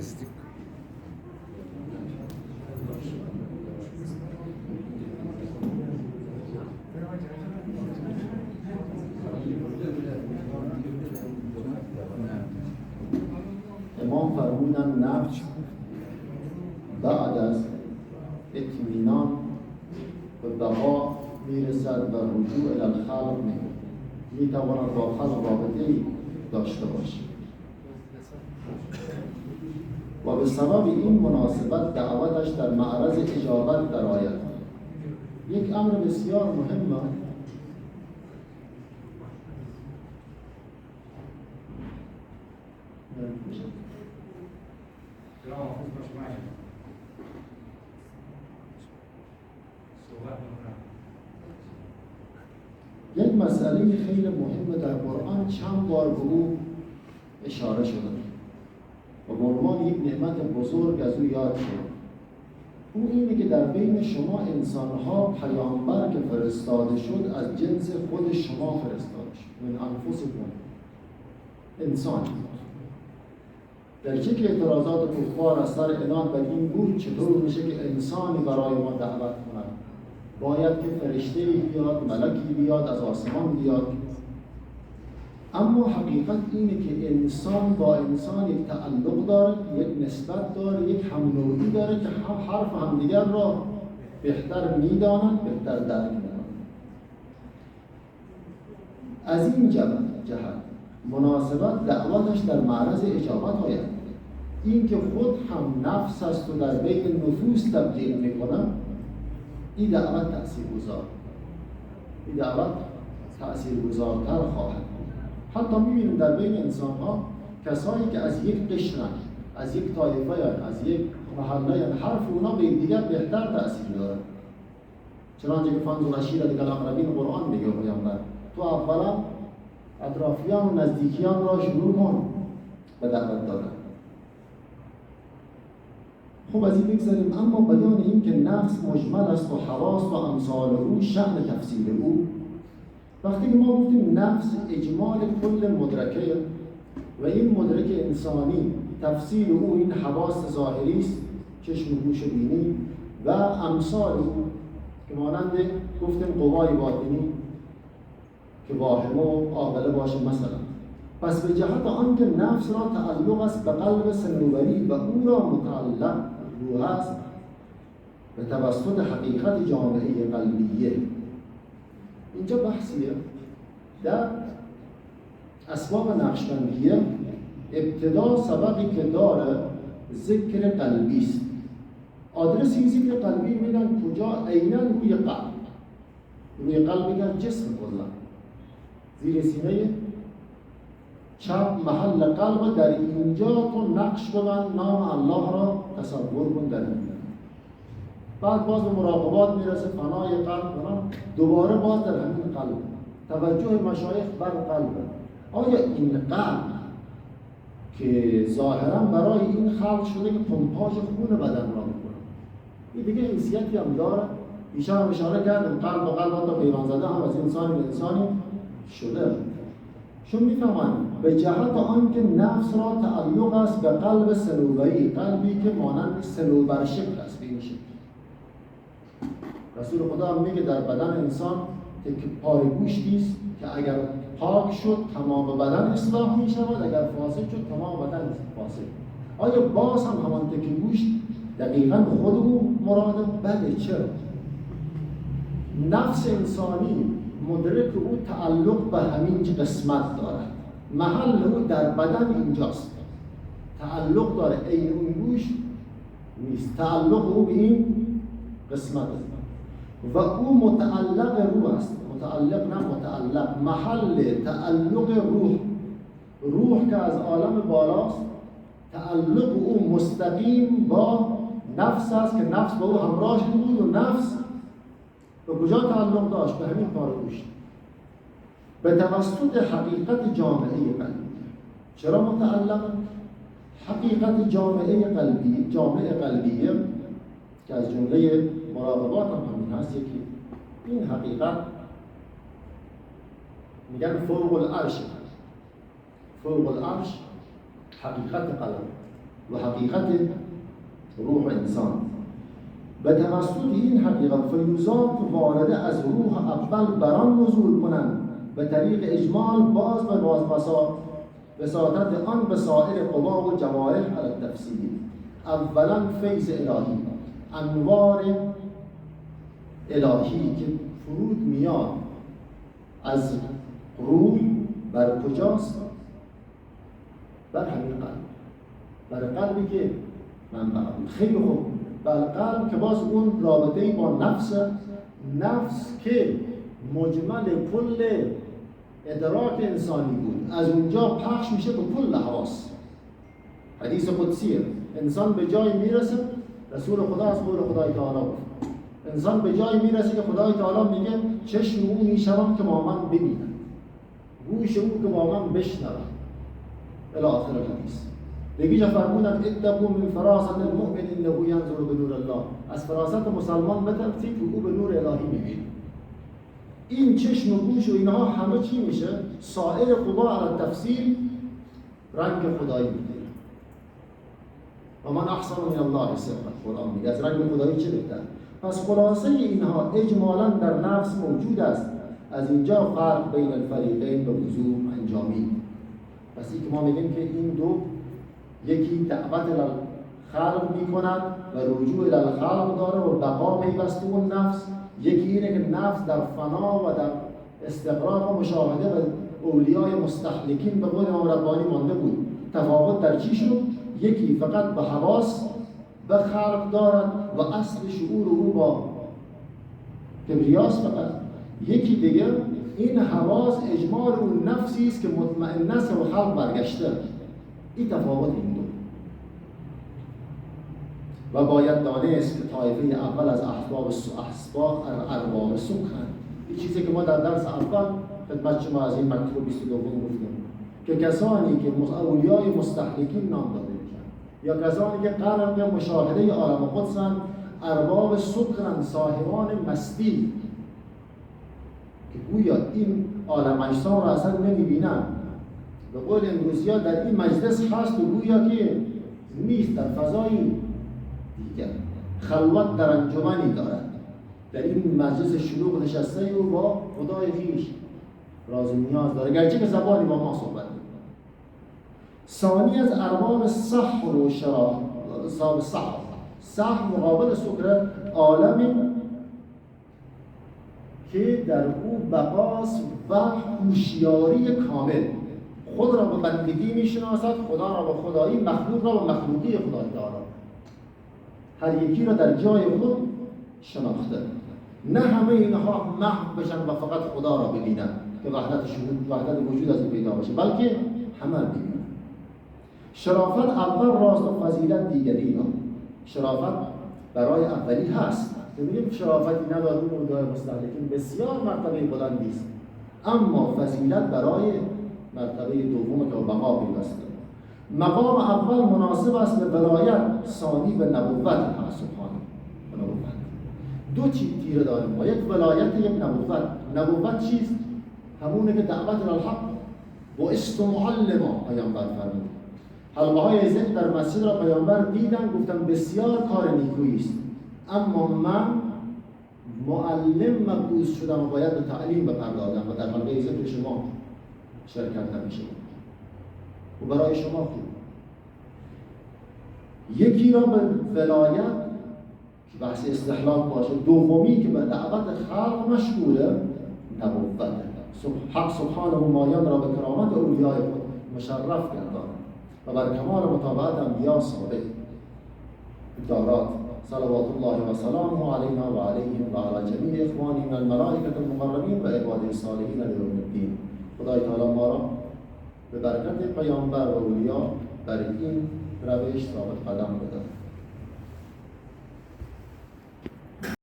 نزدیک. امام فرمودن نفس بعد از اطمینان به بقا میرسد و رجوع الی الخلق میتواند با خلق رابطه‌ای داشته باشد و به سبب این مناسبت دعوتش در معرض اجابت درآید. یک امر بسیار مهم یک مسئله خیلی مهمه در قرآن چند بار به او اشاره شده و به عنوان یک نعمت بزرگ از او یاد شد. اون اینه که در بین شما انسان‌ها پیامبر که فرستاده شد از جنس خود شما فرستاده شد. من انفسکم انسان. گرچه که اعتراضات کفار از سر عناد بر این بود چطور میشه که انسانی برای ما دعوت کند؟ باید که فرشته‌ای بیاد، ملکی بیاد، از آسمان بیاد. اما حقیقت اینه که انسان با انسان یک تعلق داره، یک نسبت داره، یک هم‌نوعی داره که حرف همدیگر را بهتر میدانند، بهتر درک می‌کنند. از این جهت مناسبت دعوتش در معرض اجابت آید. این که خود هم نفس است و در بین نفوس تبدیل میکنه، این دعوت تأثیرگذارتر خواهد. حتی میبینیم در بین انسان ها کسایی که از یک قشرن، از یک طایفه یا از یک محله یا حرف اونا به دیگر بهتر تأثیر داره. چنانچه که فانظر عشیرتک الاقربین قرآن میگه پیامبر تو اولا اطرافیان و نزدیکیان را شروع کن به دعوت دادن. خب از این بگذاریم. اما بیان این که نفس مجمل است و حواس و امثال او شأن تفصیل او، وقتی که ما گفتیم نفس اجمال کل مدرکه و این مدرک انسانی تفصیل او این حواس ظاهری است، چشم و گوش و بینی و امثال او که مانند گفتیم قوای باطنی که واهمه و عاقله باشه مثلا. پس به جهت آنکه نفس را تعلق است به قلب صنوبری و او را متعلق روح است به توسط حقیقت جامعه قلبیه. اینجا بحثیه در اسباب نقشبندیه. ابتدا سبقی که داره ذکر قلبی است. آدرسی ذکر قلبی میدن کجا؟ عیناً روی قلب. روی قلب میگن جسم کلا، زیر سینه چپ محل قلب. در اینجا تو نقش ببند، نام الله را تصور کن در اینجا. بعد باز به مراقبات میرسه، فنای قلب، دوباره باز در همین قلب. توجه مشایخ بر قلب. آیا این قلب که ظاهرا برای این خلق شده که پمپاژ خون بدن را میکنه، این دیگه حیثیتی هم داره؟ ایشان هم اشاره کردم قلب و قلب حتی پیوند زده هم از انسانی به انسانی شده. چون میفهمن به جهت آنکه نفس را تعلق است به قلب صنوبری، قلبی که مانند صنوبر شکل است. به این شکل رسول خدا هم میگه در بدن انسان که پاره گوشتی است که اگر پاک شد تمام بدن اصلاح می شود، اگر فاسد شد تمام بدن فاسد. آیا باز هم همان تکه گوشت دقیقاً خود او مراده؟ بله. چرا؟ نفس انسانی مدرک او تعلق به همین قسمت دارد. محل او در بدن اینجاست. تعلق داره، این اون گوشت نیست. تعلق او به این قسمت است و او متعلق روح است. متعلق نه متعلق. محل تعلق روح که از عالم بالاست، تعلق او مستقیم با نفس است که نفس با او همراه بود و نفس به کجا تعلق داشت؟ به همین پاره گوشت. به توسط حقیقت جامعه قلبی. چرا متعلق؟ حقیقت جامعه قلبیه که از جمله مراقبات هم همین هست. یکی این حقیقت میگن فوق العرش. فوق العرش حقیقت قلب. و حقیقت روح انسان. به توسط این حقیقت فیوزات وارده از روح اول بران نزول کنند به طریق اجمال باز به وساطت آن به سایر قوا و جوارح علی التفصیل. اولا فیض الهی، انوار الهی که فرود میاد از روی بر کجاست؟ بر همین قلب، بر قلبی که منبع بود. خیلی خوب، بر قلب که باز اون رابطه‌ای با نفس که مجمل کل ادراک انسانی بود، از اونجا پخش میشه به کل حواس. حدیث قدسیه، انسان به جای میرسه، رسول خدا از قول خدای تعالی گفت، انسان به جای میرسه که خدای تعالی میگه چشم او میشوم که با من ببینن، گوش او که با من بشنون، الی آخر الحدیث. دیگه فرمودن اتقوا من فراست المؤمن انه ینظر بنور الله، از فراست مسلمان بترسید که او به نور الهی میبینه. این چشم و گوش و اینها همه چی میشه؟ سایر قوا علی التفصیل رنگ خدایی میگیره. و من احسن من الله صدقا، قرآن میگه از رنگ خدایی چه بهتر. پس خلاصه اینها اجمالا در نفس موجود است، از اینجا فرق بین الفریقین به وضوح انجامید. پس این که ما میگیم که این دو، یکی دعوت الخلق میکند و رجوع الخلق داره و بقا پیوسته اون نفس، یکی اینه که نفس در فنا و در استقراق و مشاهده و اولیای مستهلکین به قول امام ربانی مانده بود. تفاوت در چی شد؟ یکی فقط به حواس به خلق دارد و اصل شعور او با کبریاست فقط. یکی دیگه این حواس اجمال اون نفسی است که مطمئن است و خلق برگشته. این تفاوت این دو. و باید دانست که طایفه اول از ارباب سکن، این چیزی که ما در درس اول خدمت شما از این مکتوب 22 گفتیم که کسانی که اولیای مستهلکین نام داده میشن یا کسانی که غرق مشاهده عالم قدسن، ارباب سکن، صاحبان مستی که گویا این عالم اجسام را اصلا نمیبینن. به قول امروزی ها در این مجلس هست و گویا که نیست، در فضایی دیگر خلوت در انجمنی دارد، در این مجلس شلوغ نشسته و با خدای خویش راز و نیاز داره، گرچه که زبانی با ما صحبت می‌کنه. ثانی از ارباب سحر و شراب، سحر مقابل سکر، عالمی که در او بقاس و هوشیاری کامل، خود را به بندگی میشناسد، خدا را به خدایی، مخلوق را به مخلوقی خدای تعالی، هر یکی را در جای خود شناخته. نه همه اینها محو بشن و فقط خدا را ببینن که وحدت وجود از این پیدا باشه، بلکه همه را ببینن. شرافت اول راست و فضیلت دیگری ها. شرافت برای اولی هست، ببینیم شرافتی نداره موضوع مستهلکین بسیار مرتبه بلندی است، اما فضیلت برای مرتبه دوم که بقا پیوسته. مقام اول مناسب است به ولایت، ثانی به نبوت هست. سبحانه نبوت دو چیز تیره داریم ما، یک ولایت، یک نبوت. نبوت چیست؟ همونه که دعوت الحق و است معلما پیامبر فرمود. حلقه های ذکر در مسجد را پیامبر دیدن، گفتن بسیار کار نیکویی است، اما من معلم مبعوث شدم و باید به تعلیم بپردازم و در حلقه ذکر شما شرکت نمیشه و برای شما خوب. یکی را به ولایت که بحث استحلال باشه، دومی که به دعوت خلق مشغوله نبوت. حق سبحانه مایان را به کرامت اولیای خود مشرف گرداند و بر کمال مطابقت انبیاء صادق دارد. صلوات الله و سلامه علینا و علیهم و علی جمیع اخوانی من الملائکة المقربین و عباد الصالحین الیوم الدین. خدای تعالی ما را به برکت پیامبر و اولیا بر این روش ثابت قدم بده.